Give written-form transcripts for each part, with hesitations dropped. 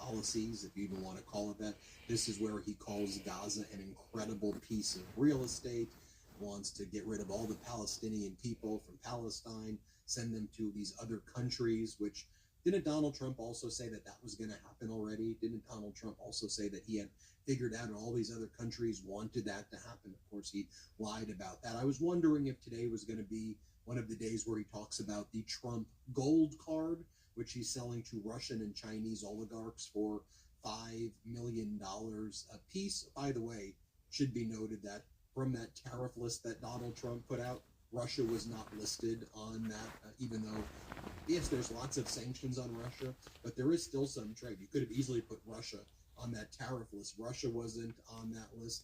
policies, if you even want to call it that. This is where he calls Gaza an incredible piece of real estate, wants to get rid of all the Palestinian people from Palestine, send them to these other countries, which didn't Donald Trump also say that was going to happen already? Didn't Donald Trump also say that he had figured out and all these other countries wanted that to happen? Of course, he lied about that. I was wondering if today was going to be one of the days where he talks about the Trump gold card, which he's selling to Russian and Chinese oligarchs for $5 million a piece. By the way, should be noted that from that tariff list that Donald Trump put out, Russia was not listed on that, even though, yes, there's lots of sanctions on Russia, but there is still some trade. You could have easily put Russia on that tariff list. Russia wasn't on that list.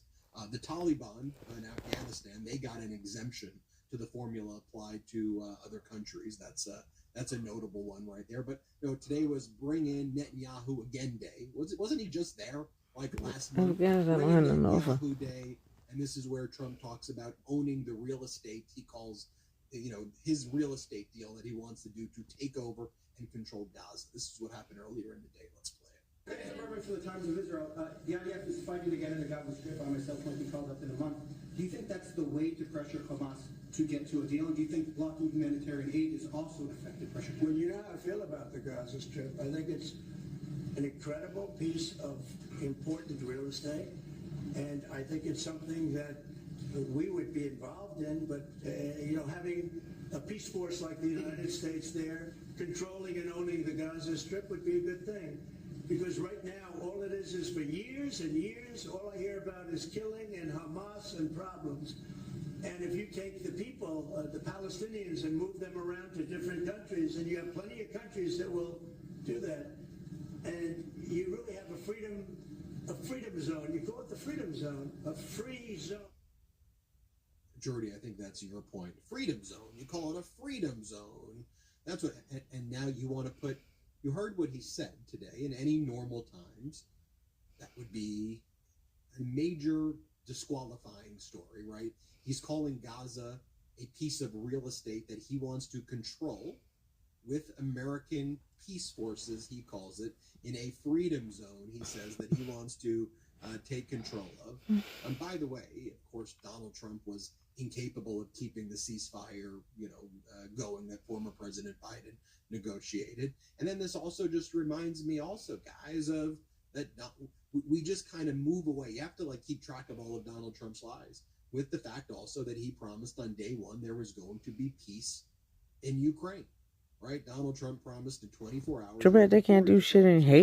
The Taliban in Afghanistan, they got an exemption to the formula applied to other countries. That's a notable one right there. But today was Bring in Netanyahu Again Day. Wasn't he just there like last month? Bring in Netanyahu Day. And this is where Trump talks about owning the real estate he calls, his real estate deal that he wants to do to take over and control Gaza. This is what happened earlier in the day. Let's play it. As a reference for the Times of Israel, the IDF is fighting to get in the Gaza Strip. I myself might be called up in a month. Do you think that's the way to pressure Hamas to get to a deal? And do you think blocking humanitarian aid is also an effective pressure? Well, you know how I feel about the Gaza Strip. I think it's an incredible piece of important real estate. And I think it's something that we would be involved in, but, having a peace force like the United States there, controlling and owning the Gaza Strip would be a good thing. Because right now, all it is for years and years, all I hear about is killing and Hamas and problems. And if you take the people, the Palestinians, and move them around to different countries, and you have plenty of countries that will do that, and you really have a freedom zone. You call it the freedom zone, a free zone. Jordy, I think that's your point. Freedom zone. You call it a freedom zone. That's what, and now you want to put, you heard what he said today. In any normal times, that would be a major disqualifying story, right? He's calling Gaza a piece of real estate that he wants to control with American peace forces, he calls it, in a freedom zone, he says, that he wants to take control of. And by the way, of course, Donald Trump was incapable of keeping the ceasefire, going that former President Biden negotiated. And then this also just reminds me also, guys, of that we just kind of move away. You have to keep track of all of Donald Trump's lies, with the fact also that he promised on day one there was going to be peace in Ukraine. Right? Donald Trump promised in 24 hours. Too bad they can't do shit in Haiti.